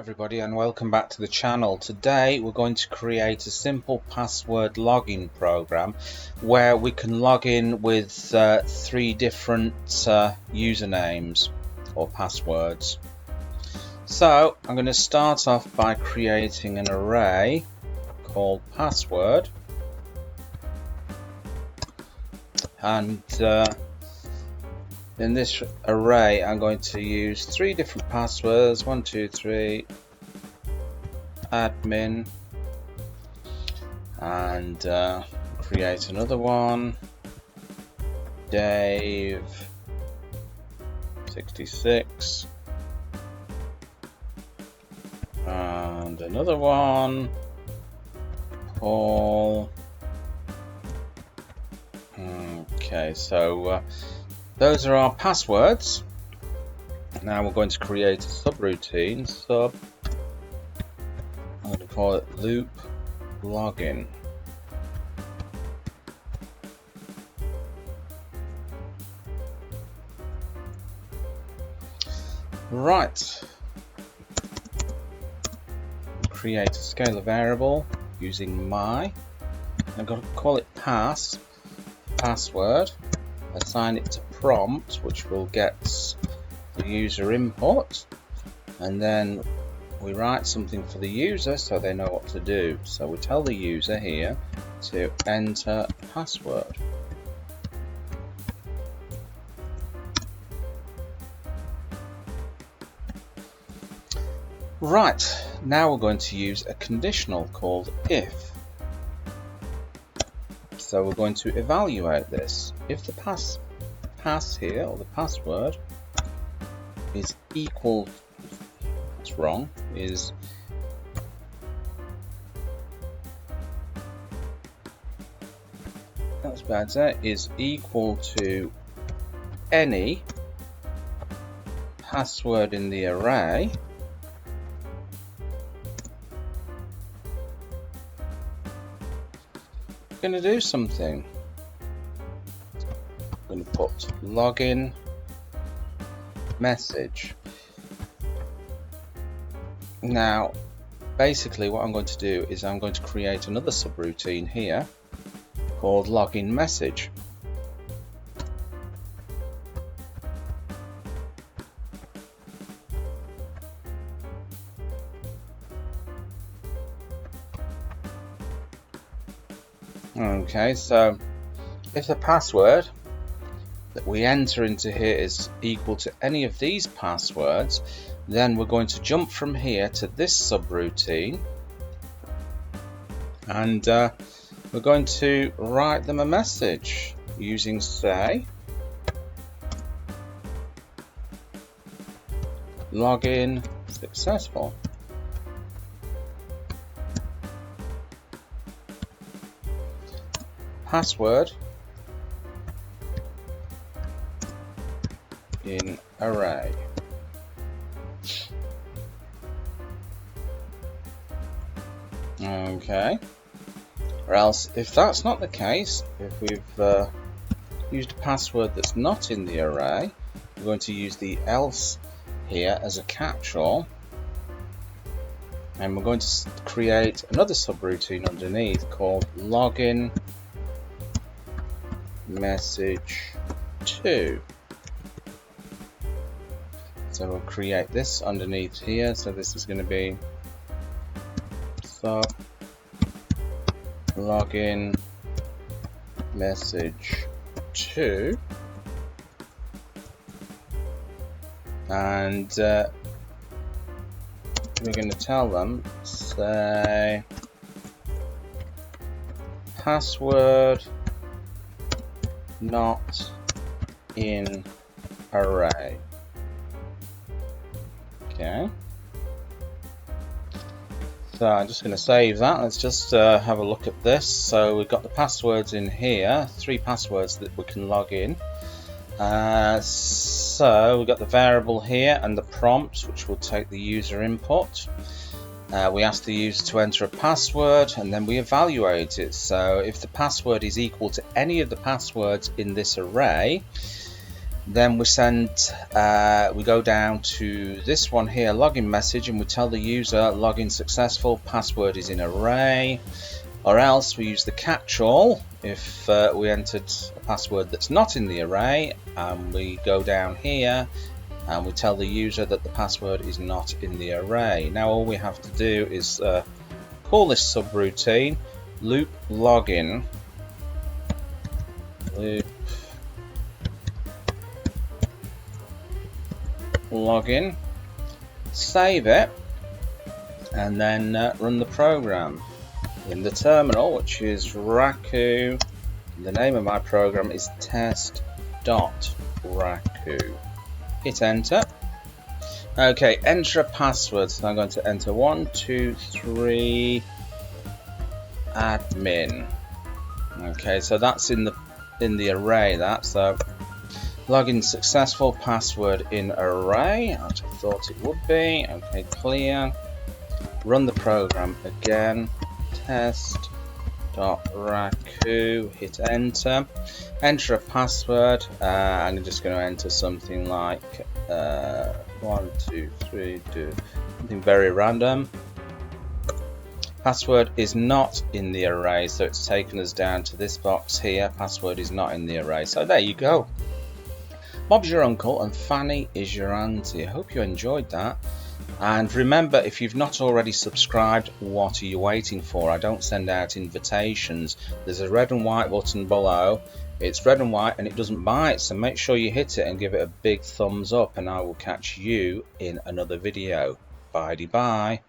everybody, and welcome back to the channel. Today we're going to create a simple password login program where we can log in with three different usernames or passwords. So I'm going to start off by creating an array called password, and in this array I'm going to use three different passwords: 1, 2, 3, admin, and create another one, Dave 66, and another one, Paul. Okay, so those are our passwords. Now we're going to create a subroutine. I'm going to call it loop login. Right. Create a scalar variable using my. I'm going to call it password. Assign it to prompt, which will get the user input, and then we write something for the user so they know what to do. So we tell the user here to enter password. Right, now we're going to use a conditional called if. So we're going to evaluate this. If the pass here, or the password, is equal, that's wrong, that's better, is equal to any password in the array, going to do something. I'm going to put login message. Now basically what I'm going to do is I'm going to create another subroutine here called login message. Okay, so if the password that we enter into here is equal to any of these passwords, then we're going to jump from here to this subroutine, and we're going to write them a message using say login successful. Password in array. Okay, or else if that's not the case, if we've used a password that's not in the array, we're going to use the else here as a catch-all, and we're going to create another subroutine underneath called login message 2. So we'll create this underneath here. So this is going to be sub login message 2, and we're going to tell them say password not in array. Okay, so I'm just going to save that. Let's just have a look at this. So we've got the passwords in here, three passwords that we can log in. So we've got the variable here and the prompt, which will take the user input. We ask the user to enter a password, and then we evaluate it. So if the password is equal to any of the passwords in this array, Then we we go down to this one here, login message, and we tell the user login successful, password is in array, or else we use the catch-all if we entered a password that's not in the array, and we go down here and we tell the user that the password is not in the array. Now all we have to do is call this subroutine loop login, loop login, save it, and then run the program in the terminal, which is Raku. The name of my program is test.raku. Hit enter. Okay, enter a password. So I'm going to enter 123 admin. Okay, so that's in the array. So login successful, password in array, as I thought it would be. Okay, clear. Run the program again. Test.raku. Hit enter. Enter a password. I'm just going to enter something like 1, 2, 3, do something very random. Password is not in the array, so it's taken us down to this box here. Password is not in the array. So there you go. Bob's your uncle and Fanny is your auntie. I hope you enjoyed that. And remember, if you've not already subscribed, what are you waiting for? I don't send out invitations. There's a red and white button below. It's red and white and it doesn't bite, so make sure you hit it and give it a big thumbs up, and I will catch you in another video. Bye-bye.